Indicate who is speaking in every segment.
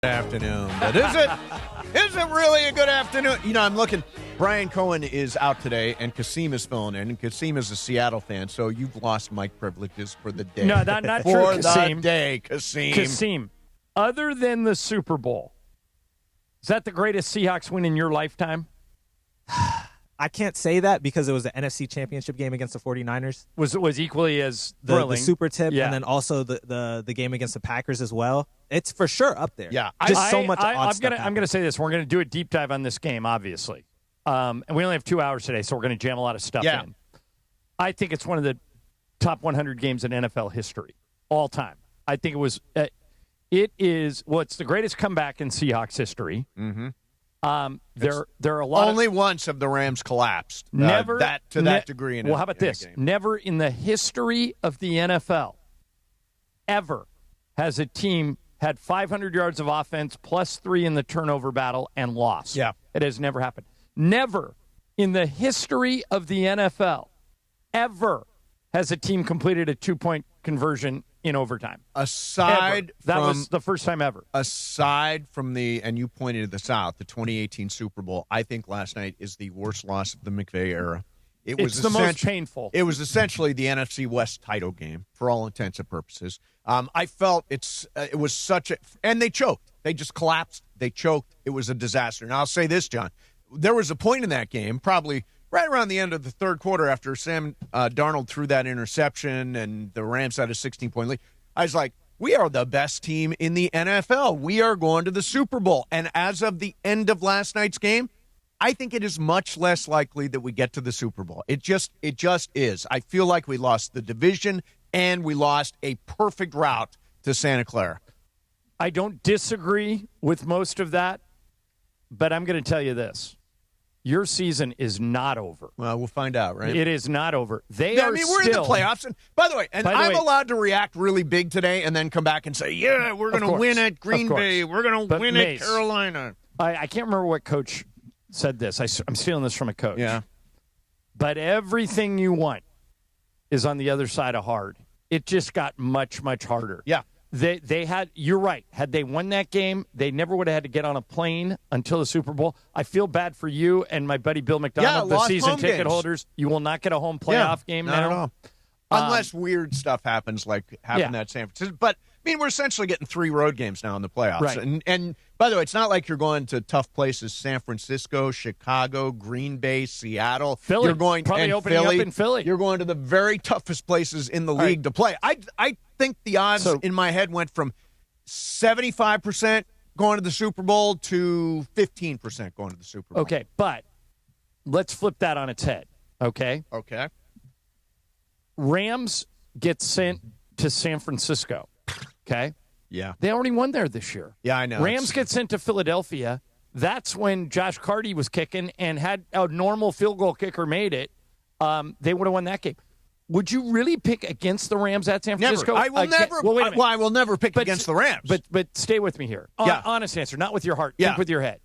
Speaker 1: Afternoon, but is it really a good afternoon? You know, I'm looking. Brian Cohen is out today, and Kasim is filling in. And Kasim is a Seattle fan, so you've lost mic privileges for the day.
Speaker 2: No, not true,
Speaker 1: for
Speaker 2: Kasim.
Speaker 1: the day, Kasim.
Speaker 2: Kasim, other than the Super Bowl, is that the greatest Seahawks win in your lifetime?
Speaker 3: I can't say that because it was the NFC Championship game against the 49ers.
Speaker 2: Was equally as
Speaker 3: the
Speaker 2: thrilling.
Speaker 3: super tip,
Speaker 2: yeah.
Speaker 3: And then also the game against the Packers as well. It's for sure up there.
Speaker 1: Yeah,
Speaker 3: so much.
Speaker 2: I'm gonna say this. We're gonna do a deep dive on this game, obviously, and we only have 2 hours today, so we're gonna jam a lot of stuff in. I think it's one of the top 100 games in NFL history, all time. I think it was. It is. Well, it's the greatest comeback in Seahawks history.
Speaker 1: Mm-hmm.
Speaker 2: There are a lot.
Speaker 1: Only once have the Rams collapsed.
Speaker 2: Never
Speaker 1: that degree.
Speaker 2: Well, how about this? Never in the history of the NFL ever has a team had 500 yards of offense plus 3 in the turnover battle and lost.
Speaker 1: Yeah,
Speaker 2: it has never happened. Never in the history of the NFL ever has a team completed a 2-point conversion in overtime. That was the first time ever.
Speaker 1: Aside from and you pointed this out, the 2018 Super Bowl, I think last night is the worst loss of the McVay era.
Speaker 2: It's the most painful.
Speaker 1: It was essentially the NFC West title game for all intents and purposes. I felt it was such a – and they choked. They just collapsed. They choked. It was a disaster. Now, I'll say this, John. There was a point in that game, probably – right around the end of the third quarter after Sam Darnold threw that interception and the Rams had a 16-point lead, I was like, we are the best team in the NFL. We are going to the Super Bowl. And as of the end of last night's game, I think it is much less likely that we get to the Super Bowl. It just is. I feel like we lost the division and we lost a perfect route to Santa Clara.
Speaker 2: I don't disagree with most of that, but I'm going to tell you this. Your season is not over.
Speaker 1: Well, we'll find out, right?
Speaker 2: It is not over. We're in
Speaker 1: the playoffs. And by the way, I'm allowed to react really big today and then come back and say, yeah, we're going to win at Green Bay. We're going to win at Carolina.
Speaker 2: I can't remember what coach said this. I'm stealing this from a coach.
Speaker 1: Yeah.
Speaker 2: But everything you want is on the other side of hard. It just got much, much harder.
Speaker 1: Yeah.
Speaker 2: They had, you're right, had they won that game, they never would have had to get on a plane until the Super Bowl. I feel bad for you and my buddy Bill McDonald, the season ticket holders. You will not get a home playoff game
Speaker 1: not
Speaker 2: now.
Speaker 1: At all. Unless weird stuff happens like happened at San Francisco. But, I mean, we're essentially getting 3 road games now in the playoffs.
Speaker 2: Right.
Speaker 1: And by the way, it's not like you're going to tough places, San Francisco, Chicago, Green Bay, Seattle.
Speaker 2: Philly.
Speaker 1: You're going
Speaker 2: probably opening up in Philly.
Speaker 1: You're going to the very toughest places in the league to play. I think the odds in my head went from 75% going to the Super Bowl to 15% going to the Super Bowl.
Speaker 2: Okay, but let's flip that on its head, okay?
Speaker 1: Okay.
Speaker 2: Rams get sent to San Francisco, okay?
Speaker 1: Yeah.
Speaker 2: They already won there this year.
Speaker 1: Yeah, I know.
Speaker 2: Rams get sent to Philadelphia. That's when Josh Carty was kicking and had a normal field goal kicker made it. They would have won that game. Would you really pick against the Rams at San Francisco?
Speaker 1: Never. I will never.
Speaker 2: Well, wait a minute.
Speaker 1: I will never pick against the Rams.
Speaker 2: But stay with me here. Honest answer, not with your heart. Think with your head.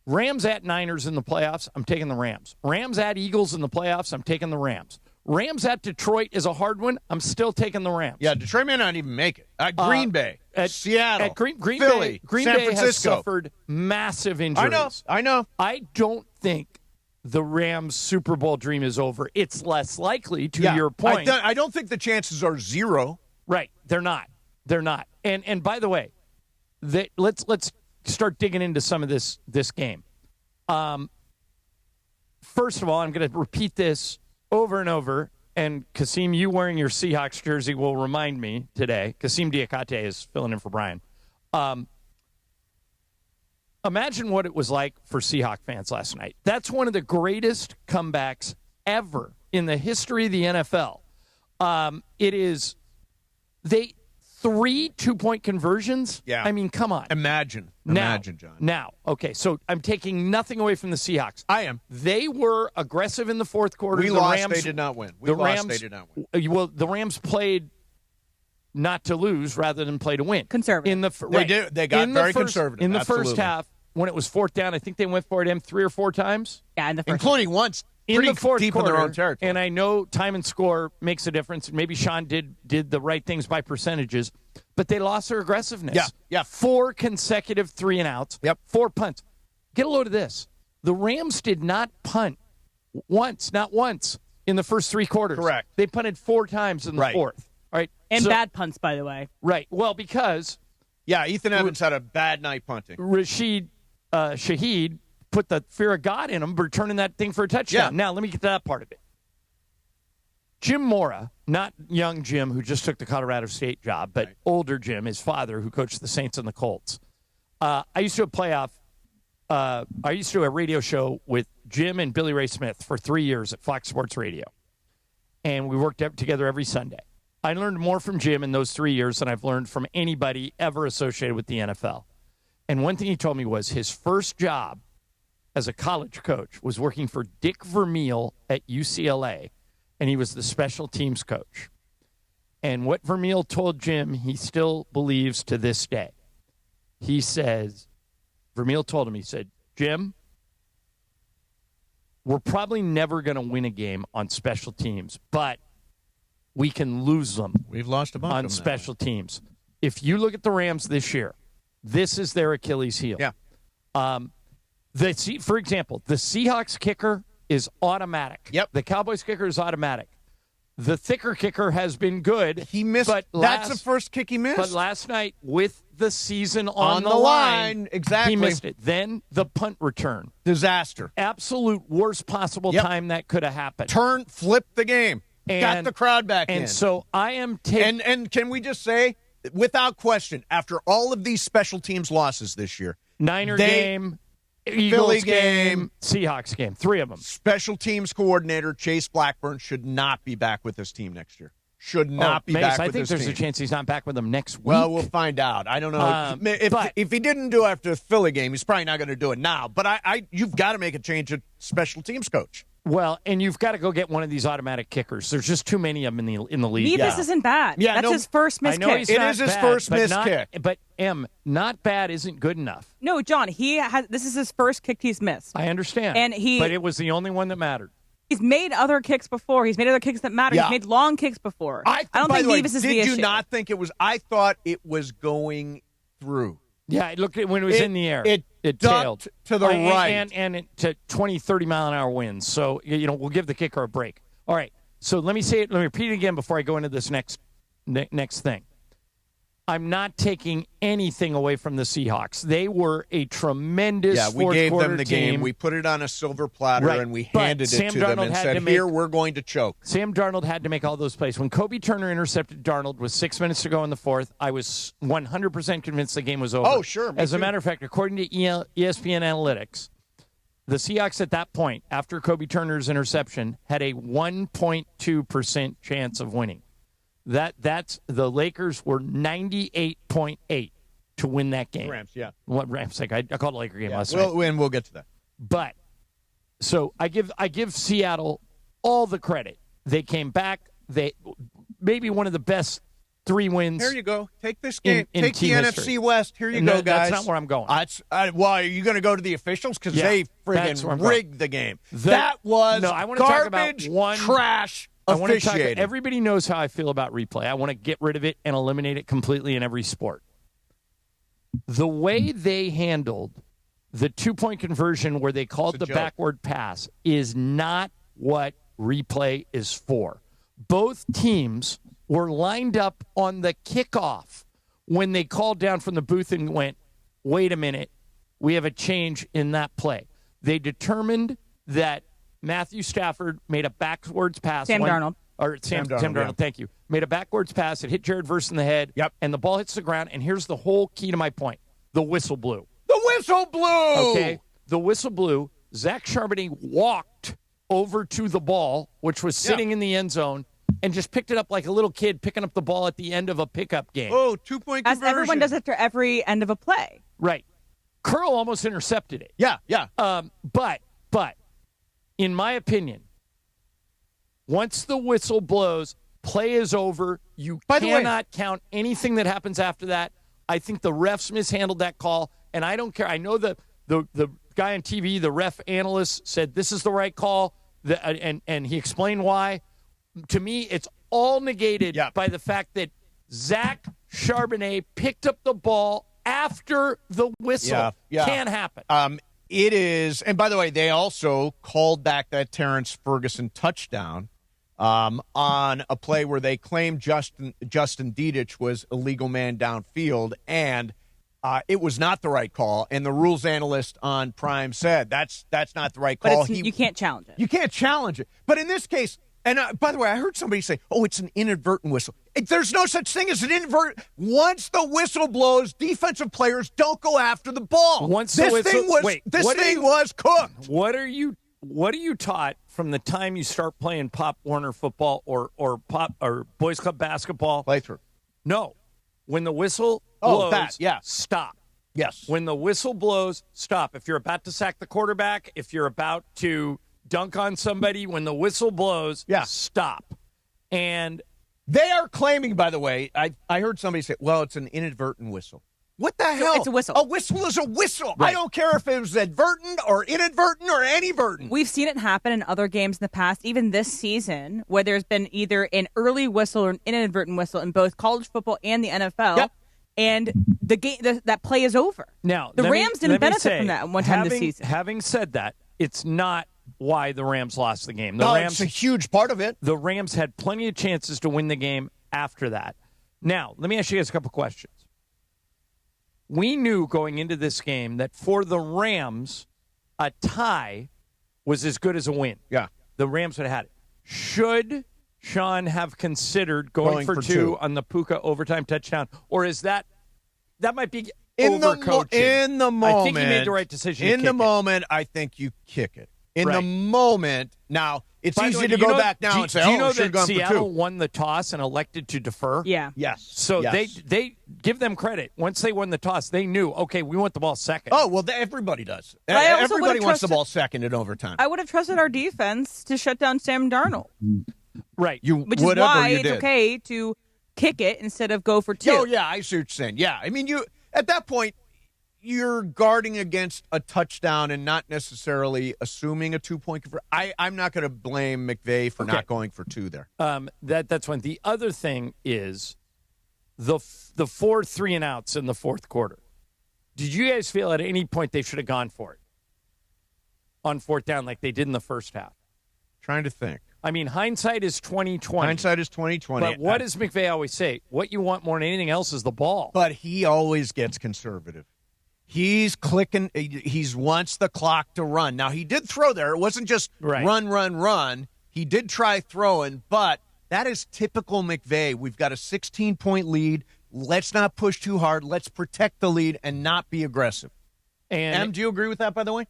Speaker 2: Rams at Niners in the playoffs, I'm taking the Rams. Rams at Eagles in the playoffs, I'm taking the Rams. Rams at Detroit is a hard one. I'm still taking the Rams.
Speaker 1: Yeah, Detroit may not even make it. Green Bay, Seattle,
Speaker 2: Green
Speaker 1: Philly,
Speaker 2: Bay, Green
Speaker 1: San
Speaker 2: Bay
Speaker 1: Francisco
Speaker 2: has suffered massive injuries.
Speaker 1: I know.
Speaker 2: I don't think the Rams' Super Bowl dream is over. It's less likely, to your point.
Speaker 1: I don't think the chances are 0.
Speaker 2: Right. They're not. And by the way, let's start digging into some of this game. First of all, I'm going to repeat this over and over, and Kasim, you wearing your Seahawks jersey will remind me today. Kasim Diakate is filling in for Brian. Imagine what it was like for Seahawk fans last night. That's one of the greatest comebacks ever in the history of the NFL. It is 3 2-point conversions.
Speaker 1: Yeah.
Speaker 2: I mean, come on.
Speaker 1: Imagine, John.
Speaker 2: Now, okay, so I'm taking nothing away from the Seahawks.
Speaker 1: I am.
Speaker 2: They were aggressive in the fourth quarter.
Speaker 1: We lost. They did not win. They did not win.
Speaker 2: Well, the Rams played not to lose rather than play to win.
Speaker 4: Conservative.
Speaker 1: They do. They got very conservative.
Speaker 2: In the first half, when it was 4th down, I think they went for it 3 or 4 times.
Speaker 4: Yeah, in the first
Speaker 1: including once
Speaker 2: in the fourth
Speaker 1: deep
Speaker 2: quarter,
Speaker 1: in their own territory.
Speaker 2: And I know time and score makes a difference. And maybe Sean did the right things by percentages, but they lost their aggressiveness.
Speaker 1: Yeah.
Speaker 2: 4 consecutive 3-and-outs.
Speaker 1: Yep.
Speaker 2: 4 punts. Get a load of this. The Rams did not punt not once in the first 3 quarters.
Speaker 1: Correct.
Speaker 2: They punted 4 times in the fourth. All right.
Speaker 4: And bad punts, by the way.
Speaker 2: Right. Well, because
Speaker 1: Ethan Evans had a bad night punting.
Speaker 2: Rashid Shaheed put the fear of God in him, returning that thing for a touchdown.
Speaker 1: Yeah.
Speaker 2: Now, let me get to that part of it. Jim Mora, not young Jim who just took the Colorado State job, but older Jim, his father, who coached the Saints and the Colts. I used to do a radio show with Jim and Billy Ray Smith for 3 years at Fox Sports Radio. And we worked together every Sunday. I learned more from Jim in those 3 years than I've learned from anybody ever associated with the NFL. And one thing he told me was his first job as a college coach was working for Dick Vermeil at UCLA, and he was the special teams coach. And what Vermeil told Jim, he still believes to this day. Vermeil told him, he said, Jim, we're probably never going to win a game on special teams, but we can lose them.
Speaker 1: We've lost a bunch
Speaker 2: on
Speaker 1: of them
Speaker 2: special teams. If you look at the Rams this year, this is their Achilles heel.
Speaker 1: Yeah.
Speaker 2: For example, the Seahawks kicker is automatic.
Speaker 1: Yep.
Speaker 2: The Cowboys kicker is automatic. The thicker kicker has been good.
Speaker 1: He missed.
Speaker 2: But
Speaker 1: that's the first kick he missed.
Speaker 2: But last night, with the season on the
Speaker 1: line, exactly,
Speaker 2: he missed it. Then the punt return.
Speaker 1: Disaster.
Speaker 2: Absolute worst possible time that could have happened.
Speaker 1: Flip the game. Got the crowd back in.
Speaker 2: And so I am taking.
Speaker 1: And can we just say, without question, after all of these special teams losses this year,
Speaker 2: Niner game, Eagles game, Seahawks game, 3 of them.
Speaker 1: Special teams coordinator Chase Blackburn should not be back with this team next year. Should not be
Speaker 2: Mace,
Speaker 1: back with this team.
Speaker 2: I think there's a chance he's not back with them next week.
Speaker 1: Well, we'll find out. I don't know. If he didn't do it after the Philly game, he's probably not going to do it now. But you've got to make a change at special teams coach.
Speaker 2: Well, and you've got to go get one of these automatic kickers. There's just too many of them in the league.
Speaker 4: This isn't bad. That's his first missed kick.
Speaker 1: It is his first missed kick.
Speaker 2: But, not bad isn't good enough.
Speaker 4: No, John, this is his first kick he's missed.
Speaker 2: I understand. But it was the only one that mattered.
Speaker 4: He's made other kicks before. He's made other kicks that matter.
Speaker 1: Yeah.
Speaker 4: He's made long kicks before. I don't think Nevis is the issue.
Speaker 1: Did you not think it was? I thought it was going through.
Speaker 2: Yeah, look at when it was in the air. It
Speaker 1: tailed to the right.
Speaker 2: And to 20, 30 mile an hour winds. So, we'll give the kicker a break. All right. So let me repeat it again before I go into this next thing. I'm not taking anything away from the Seahawks. They were a tremendous fourth quarter
Speaker 1: we gave them the
Speaker 2: team.
Speaker 1: game. We put it on a silver platter, and we handed it to them and said, here, we're going to choke.
Speaker 2: Sam Darnold had to make all those plays. When Kobe Turner intercepted Darnold with 6 minutes to go in the fourth, I was 100% convinced the game was over.
Speaker 1: Oh, sure.
Speaker 2: As a matter of fact, according to ESPN Analytics, the Seahawks at that point, after Kobe Turner's interception, had a 1.2% chance of winning. That's the Lakers were 98.8 to win that game.
Speaker 1: Rams, yeah.
Speaker 2: What Rams? Like I called it a Laker game last night.
Speaker 1: And we'll get to that.
Speaker 2: But so I give Seattle all the credit. They came back. They maybe one of the best 3 wins.
Speaker 1: Here you go. Take this game.
Speaker 2: In
Speaker 1: Take the
Speaker 2: history.
Speaker 1: NFC West. Here you go, guys.
Speaker 2: That's not where I'm going.
Speaker 1: Are you going to go to the officials? Because they friggin' rigged the game.
Speaker 2: That
Speaker 1: was
Speaker 2: I want to talk about
Speaker 1: trash officiating.
Speaker 2: Everybody knows how I feel about replay. I want to get rid of it and eliminate it completely in every sport. The way they handled the 2-point conversion where they called the backward pass is not what replay is for. Both teams were lined up on the kickoff when they called down from the booth and went, wait a minute, we have a change in that play. They determined that Matthew Stafford made a backwards pass.
Speaker 4: Sam Darnold,
Speaker 2: thank you. Made a backwards pass. It hit Jared Verse in the head.
Speaker 1: Yep.
Speaker 2: And the ball hits the ground. And here's the whole key to my point. The whistle blew.
Speaker 1: The whistle blew!
Speaker 2: Okay. The whistle blew. Zach Charbonnet walked over to the ball, which was sitting in the end zone, and just picked it up like a little kid picking up the ball at the end of a pickup game.
Speaker 1: Oh, 2-point conversion.
Speaker 4: As everyone does after every end of a play.
Speaker 2: Right. Curl almost intercepted it.
Speaker 1: Yeah.
Speaker 2: But in my opinion, once the whistle blows, play is over. You cannot count anything that happens after that. I think the refs mishandled that call, and I don't care. I know the guy on TV, the ref analyst, said this is the right call. and he explained why. To me, it's all negated by the fact that Zach Charbonnet picked up the ball after the whistle. Can't happen.
Speaker 1: It is, and by the way, they also called back that Terrence Ferguson touchdown on a play where they claimed Justin Dedich was a legal man downfield, and it was not the right call. And the rules analyst on Prime said that's not the right call.
Speaker 4: But you can't challenge it.
Speaker 1: You can't challenge it. But in this case, and by the way, I heard somebody say, "Oh, it's an inadvertent whistle." There's no such thing as an inadvertent. Once the whistle blows, defensive players don't go after the ball. This thing was cooked.
Speaker 2: What are you taught from the time you start playing Pop Warner football or Boys Club basketball?
Speaker 1: Play through.
Speaker 2: No. When the whistle blows, stop.
Speaker 1: Yes.
Speaker 2: When the whistle blows, stop. If you're about to sack the quarterback, if you're about to dunk on somebody, when the whistle blows, stop. And
Speaker 1: they are claiming, by the way, I heard somebody say, well, it's an inadvertent whistle. What the hell?
Speaker 4: It's a whistle.
Speaker 1: A whistle is a whistle.
Speaker 2: Right.
Speaker 1: I don't care if it was advertent or inadvertent or anyvertent.
Speaker 4: We've seen it happen in other games in the past, even this season, where there's been either an early whistle or an inadvertent whistle in both college football and the NFL, and the game that play is over.
Speaker 2: Now,
Speaker 4: the Rams didn't benefit from that one time this season.
Speaker 2: Having said that, it's not why the Rams lost the game.
Speaker 1: It's a huge part of it.
Speaker 2: The Rams had plenty of chances to win the game after that. Now, let me ask you guys a couple questions. We knew going into this game that for the Rams, a tie was as good as a win.
Speaker 1: Yeah.
Speaker 2: The Rams would have had it. Should Sean have considered going for two on the Puka overtime touchdown? Or is that might be overcoaching?
Speaker 1: In the moment.
Speaker 2: I think he made the right decision.
Speaker 1: In the moment, I think you kick it. In the moment, now, it's easy to go back now and say,
Speaker 2: do you know
Speaker 1: that
Speaker 2: Seattle won the toss and elected to defer?
Speaker 4: Yeah.
Speaker 1: Yes.
Speaker 2: So they give them credit. Once they won the toss, they knew, okay, we want the ball second.
Speaker 1: Oh, well, everybody does.
Speaker 4: Everybody
Speaker 1: wants the ball second in overtime.
Speaker 4: I would have trusted our defense to shut down Sam Darnold.
Speaker 2: Right.
Speaker 4: Which is why it's okay to kick it instead of go for two.
Speaker 1: Oh, yeah, I see what you're saying. Yeah, I mean, at that point, you're guarding against a touchdown and not necessarily assuming a 2-point conversion. I'm not going to blame McVay for not going for two there.
Speaker 2: That's one. The other thing is the 4 3-and-outs in the fourth quarter. Did you guys feel at any point they should have gone for it on fourth down like they did in the first half?
Speaker 1: Trying to think.
Speaker 2: I mean, hindsight is 20/20.
Speaker 1: Hindsight is 20/20.
Speaker 2: But what does McVay always say? What you want more than anything else is the ball.
Speaker 1: But he always gets conservative. He's clicking. He wants the clock to run. Now, he did throw there. It wasn't just run. He did try throwing, but that is typical McVay. We've got a 16-point lead. Let's not push too hard. Let's protect the lead and not be aggressive. And do you agree with that, by the way?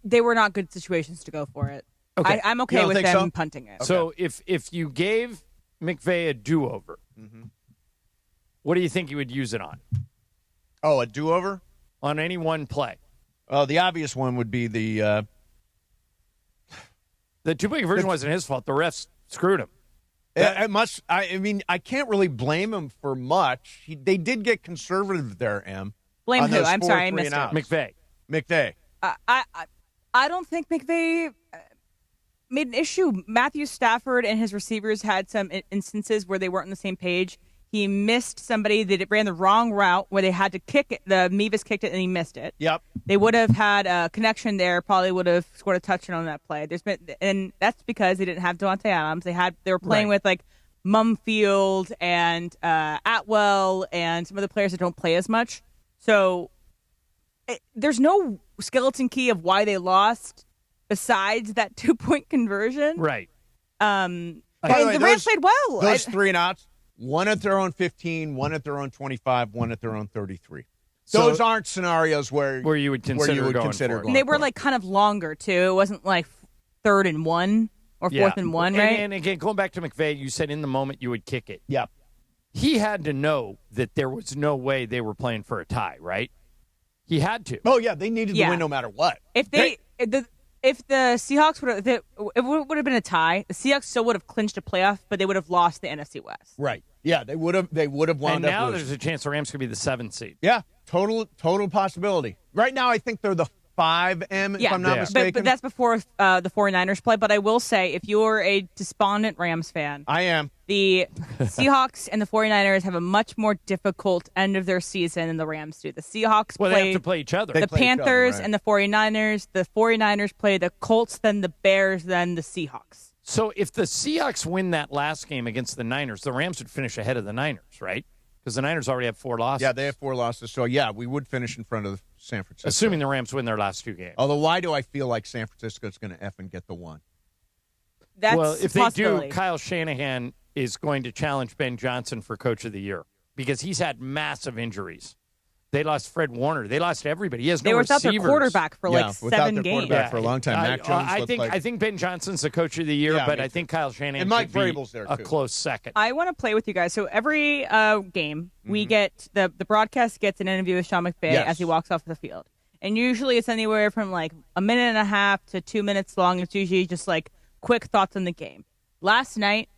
Speaker 4: They were not good situations to go for it.
Speaker 2: Okay.
Speaker 4: I'm okay with them punting it.
Speaker 2: Okay. So if you gave McVay a do-over, what do you think you would use it on?
Speaker 1: Oh, a do-over?
Speaker 2: On any one play.
Speaker 1: Oh, the obvious one would be the
Speaker 2: 2-point conversion wasn't his fault. The refs screwed him.
Speaker 1: I mean, I can't really blame him for much. They did get conservative there, Em.
Speaker 4: Blame who? I'm sorry, I missed it.
Speaker 2: McVay.
Speaker 4: I don't think McVay made an issue. Matthew Stafford and his receivers had some instances where they weren't on the same page. He missed somebody that ran the wrong route where they had to kick it. The Mevis kicked it and he missed it.
Speaker 1: Yep.
Speaker 4: They would have had a connection there. Probably would have scored a touchdown on that play. And that's because they didn't have Devontae Adams. They were playing with like Mumfield and Atwell and some other players that don't play as much. So there's no skeleton key of why they lost besides that 2-point conversion.
Speaker 2: Right.
Speaker 4: And the Rams played well.
Speaker 1: Those 3-and-outs. One at their own 15, one at their own 25, one at their own 33. Those aren't scenarios where
Speaker 2: you would consider going for it.
Speaker 4: And they were like kind of longer too. It wasn't like 3rd and 1 or 4th and 1, right?
Speaker 2: And again, going back to McVay, you said in the moment you would kick it.
Speaker 1: Yep.
Speaker 2: He had to know that there was no way they were playing for a tie, right? He had to.
Speaker 1: Oh yeah, they needed to win no matter what.
Speaker 4: If the Seahawks would have been a tie, the Seahawks still would have clinched a playoff, but they would have lost the NFC West.
Speaker 1: Right. Yeah, they would have wound up losing.
Speaker 2: And now there's a chance the Rams could be the 7th seed.
Speaker 1: Yeah, total possibility. Right now, I think they're the 5M, if I'm not mistaken.
Speaker 4: But that's before the 49ers play. But I will say, if you're a despondent Rams fan,
Speaker 1: I am.
Speaker 4: The Seahawks and the 49ers have a much more difficult end of their season than the Rams do. The Seahawks
Speaker 2: they have to play each other.
Speaker 4: The Panthers and the 49ers. The 49ers play the Colts, then the Bears, then the Seahawks.
Speaker 2: So if the Seahawks win that last game against the Niners, the Rams would finish ahead of the Niners, right? Because the Niners already have 4 losses.
Speaker 1: Yeah, they have 4 losses. So, yeah, we would finish in front of San Francisco.
Speaker 2: Assuming the Rams win their last 2 games.
Speaker 1: Although, why do I feel like San Francisco's going to effing get the 1?
Speaker 4: Well,
Speaker 2: if they do, Kyle Shanahan is going to challenge Ben Johnson for Coach of the Year because he's had massive injuries. They lost Fred Warner. They lost everybody. He has no receivers.
Speaker 4: They were without their quarterback for like 7 games.
Speaker 1: Quarterback for a long time. Mac Jones
Speaker 2: I think Ben Johnson's the Coach of the Year, but I think Kyle Shanahan
Speaker 1: and Mike
Speaker 2: should be
Speaker 1: Vrabel's there
Speaker 2: a
Speaker 1: too.
Speaker 2: Close second.
Speaker 4: I want to play with you guys. So every game, we get the broadcast gets an interview with Sean McVay as he walks off the field. And usually it's anywhere from like a minute and a half to 2 minutes long. It's usually just like quick thoughts on the game. Last night,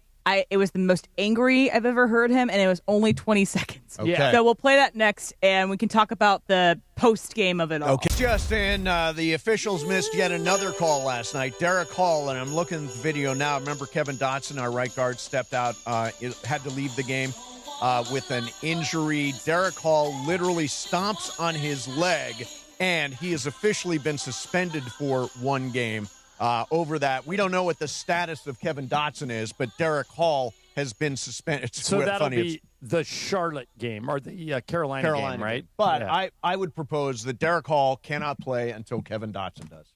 Speaker 4: it was the most angry I've ever heard him, and it was only 20 seconds.
Speaker 1: Okay.
Speaker 4: So we'll play that next, and we can talk about the post-game of it all.
Speaker 1: Okay. Justin, the officials missed yet another call last night. Derek Hall, and I'm looking at the video now. Remember Kevin Dotson, our right guard, stepped out, had to leave the game with an injury. Derek Hall literally stomps on his leg, and he has officially been suspended for 1 game. Over that, we don't know what the status of Kevin Dotson is, but Derek Hall has been suspended. It's
Speaker 2: so that'll
Speaker 1: funny.
Speaker 2: be the Charlotte game or the Carolina game, right?
Speaker 1: But I would propose that Derek Hall cannot play until Kevin Dotson does.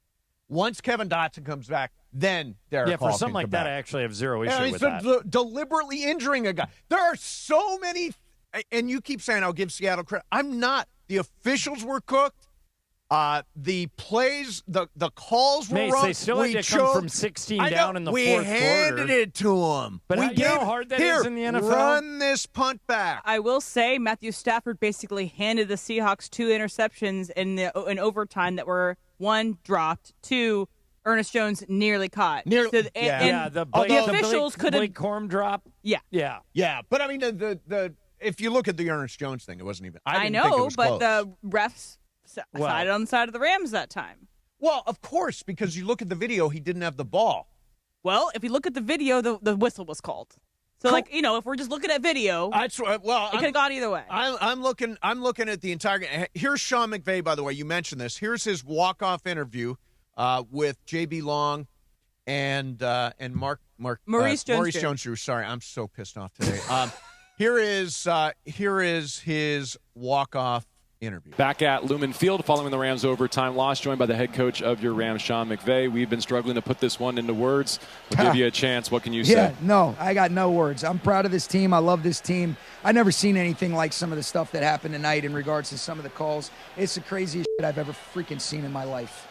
Speaker 1: Once Kevin Dotson comes back, then Derek Hall
Speaker 2: for something like that,
Speaker 1: back.
Speaker 2: I actually have zero issue with that.
Speaker 1: Deliberately injuring a guy. There are so many, and you keep saying I'll give Seattle credit. I'm not. The officials were cooked. The plays, the calls were wrong.
Speaker 2: They still had to come from 16 down in the fourth quarter.
Speaker 1: We handed it to them.
Speaker 2: But you know how hard that is in the NFL?
Speaker 1: Run this punt back.
Speaker 4: I will say Matthew Stafford basically handed the Seahawks 2 interceptions in overtime that were 1 dropped, 2 Ernest Jones nearly caught.
Speaker 2: The
Speaker 4: officials could have
Speaker 2: Blake Corum drop.
Speaker 4: Yeah.
Speaker 1: But I mean the if you look at the Ernest Jones thing, it wasn't even. I didn't think it was
Speaker 4: but
Speaker 1: close.
Speaker 4: The refs sided on the side of the Rams that time.
Speaker 1: Well, of course, because you look at the video, he didn't have the ball.
Speaker 4: Well, if you look at the video, the whistle was called. So, if we're just looking at video, it could have gone either way.
Speaker 1: I'm looking at the entire game. Here's Sean McVay, by the way. You mentioned this. Here's his walk-off interview with J.B. Long and Maurice Jones-Drew. Sorry, I'm so pissed off today. Here is his walk-off interview.
Speaker 5: Back at Lumen Field following the Rams overtime loss, joined by the head coach of your Rams, Sean McVay. We've been struggling to put this one into words. We'll give you a chance. What can you say?
Speaker 6: Yeah, no, I got no words. I'm proud of this team. I love this team. I've never seen anything like some of the stuff that happened tonight in regards to some of the calls. It's the craziest shit I've ever freaking seen in my life.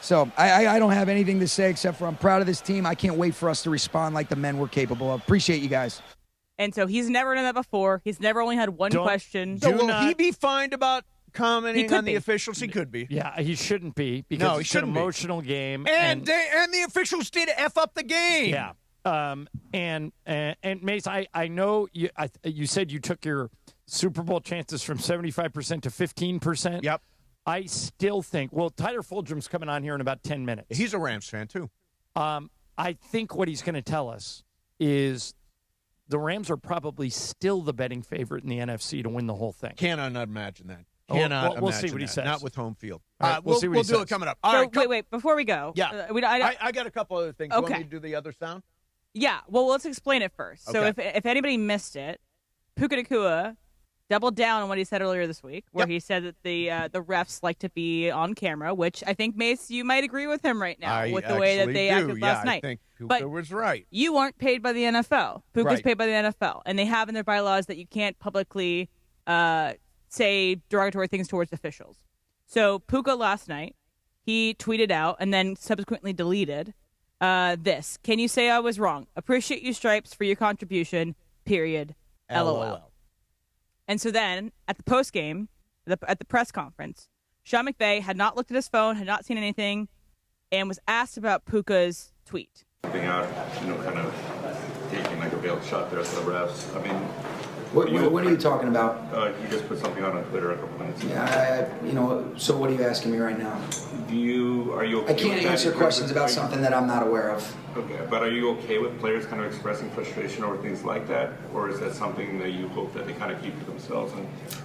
Speaker 6: So I don't have anything to say except for I'm proud of this team. I can't wait for us to respond like the men we're capable of. Appreciate you guys.
Speaker 4: And so he's never done that before. He's never only had one question.
Speaker 1: So will he be fined about commenting on the officials? He could be.
Speaker 2: Yeah, he shouldn't be because it's an emotional game.
Speaker 1: And the officials did F up the game.
Speaker 2: Yeah. And Mace, I know you said you took your Super Bowl chances from 75% to 15%.
Speaker 1: Yep.
Speaker 2: I still think, Tyler Fulgham's coming on here in about 10 minutes.
Speaker 1: He's a Rams fan, too.
Speaker 2: I think what he's going to tell us is the Rams are probably still the betting favorite in the NFC to win the whole thing.
Speaker 1: Cannot imagine that.
Speaker 2: We'll see what he says.
Speaker 1: Not with home field.
Speaker 2: Right, we'll see what he says.
Speaker 1: We'll do it coming up. All right,
Speaker 4: wait. Before we go.
Speaker 1: Yeah. I got a couple other things.
Speaker 4: Okay.
Speaker 1: You want me to do the other sound?
Speaker 4: Yeah. Well, let's explain it first. So if anybody missed it, Puka Nacua doubled down on what he said earlier this week, where he said that the refs like to be on camera, which I think, Mace, you might agree with him right now with the way that they acted last night.
Speaker 1: I think Puka was right.
Speaker 4: You aren't paid by the NFL. Puka's paid by the NFL, and they have in their bylaws that you can't publicly say derogatory things towards officials. So Puka last night, he tweeted out and then subsequently deleted this. Can you say I was wrong? Appreciate you, Stripes, for your contribution, period. LOL. And so then, at the post-game, at the press conference, Sean McVay had not looked at his phone, had not seen anything, and was asked about Puka's tweet.
Speaker 7: Out, kind of taking like a veiled shot there at the refs. I mean,
Speaker 6: What are you talking about?
Speaker 7: You just put something on Twitter a couple minutes ago.
Speaker 6: Yeah, so what are you asking me right now?
Speaker 7: Are you okay
Speaker 6: I can't answer questions about something that I'm not aware of.
Speaker 7: Okay, but are you okay with players kind of expressing frustration over things like that? Or is that something that you hope that they kind of keep to themselves?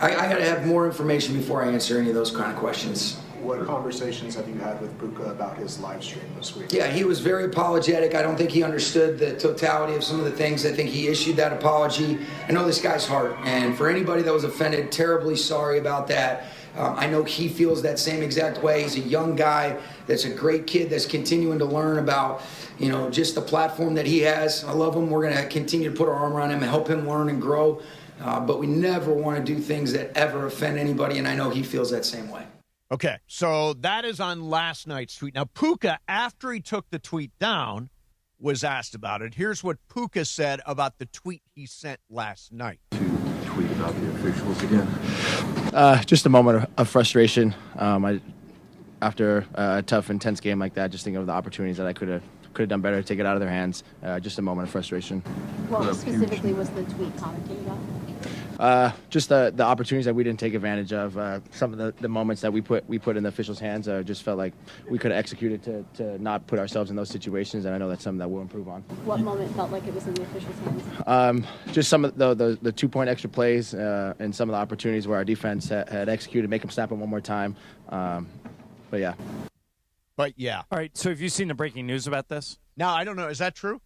Speaker 6: I got to have more information before I answer any of those kind of questions.
Speaker 8: What conversations have you had with Puka about his live stream this week?
Speaker 6: Yeah, he was very apologetic. I don't think he understood the totality of some of the things. I think he issued that apology. I know this guy's heart, and for anybody that was offended, terribly sorry about that. I know he feels that same exact way. He's a young guy that's a great kid that's continuing to learn about, just the platform that he has. I love him. We're going to continue to put our arm around him and help him learn and grow. But we never want to do things that ever offend anybody, and I know he feels that same way.
Speaker 1: Okay, so that is on last night's tweet. Now, Puka, after he took the tweet down, was asked about it. Here's what Puka said about the tweet he sent last night.
Speaker 9: To tweet about the officials again. Just a moment of frustration. After a tough, intense game like that, just thinking of the opportunities that I could have done better to take it out of their hands. Just a moment of frustration.
Speaker 10: What specifically was the tweet commenting about?
Speaker 9: Just the opportunities that we didn't take advantage of. Some of the moments that we put in the officials' hands. Just felt like we could have executed to not put ourselves in those situations, and I know that's something that we'll improve on.
Speaker 10: What moment felt like it was in the officials' hands?
Speaker 9: Just some of the 2-point extra plays and some of the opportunities where our defense had executed, make them snap it one more time. But yeah.
Speaker 2: All right, so have you seen the breaking news about this?
Speaker 1: No, I don't know. Is that true?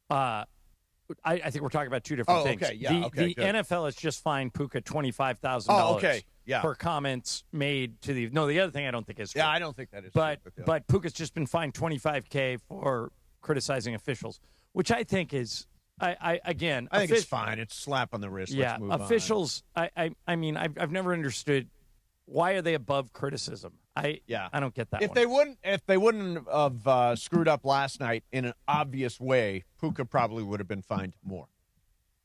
Speaker 2: I think we're talking about two different things.
Speaker 1: Okay, yeah,
Speaker 2: the
Speaker 1: good.
Speaker 2: NFL has just fined Puka $25,000
Speaker 1: yeah.
Speaker 2: for comments made to the. No, the other thing I don't think is true.
Speaker 1: Yeah, I don't think that is
Speaker 2: but,
Speaker 1: true.
Speaker 2: But Puka's just been fined $25,000 for criticizing officials, which I think is, I think
Speaker 1: it's fine. It's a slap on the wrist.
Speaker 2: Yeah,
Speaker 1: Let's move
Speaker 2: officials. I mean, I've never understood why are they above criticism. I don't get that.
Speaker 1: If they wouldn't have screwed up last night in an obvious way, Puka probably would have been fined more.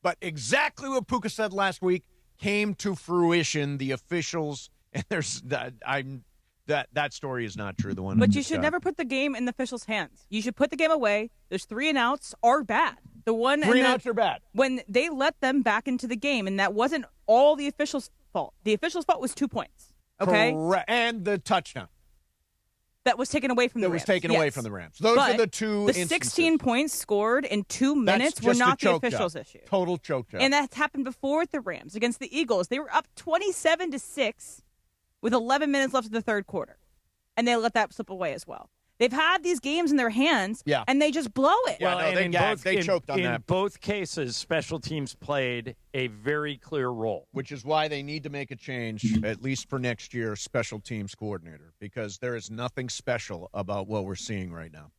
Speaker 1: But exactly what Puka said last week came to fruition. The officials, and that story is not true. The one,
Speaker 4: but you should never put the game in the officials' hands. You should put the game away. There's 3 and outs are bad. The one
Speaker 1: 3 and outs are bad
Speaker 4: when they let them back into the game, and that wasn't all the officials' fault. The officials' fault was 2 points. Okay,
Speaker 1: correct. And the touchdown
Speaker 4: that was taken away from the Rams.
Speaker 1: That was taken away from the Rams. Those are the two.
Speaker 4: The 16 points scored in 2 minutes were not the officials' issue.
Speaker 1: Total choke job.
Speaker 4: And that's happened before with the Rams against the Eagles. They were up 27-6 with 11 minutes left in the third quarter, and they let that slip away as well. They've had these games in their hands, and they just blow it.
Speaker 1: Yeah, they choked on that.
Speaker 2: In both cases, special teams played a very clear role.
Speaker 1: Which is why they need to make a change, at least for next year, special teams coordinator, because there is nothing special about what we're seeing right now.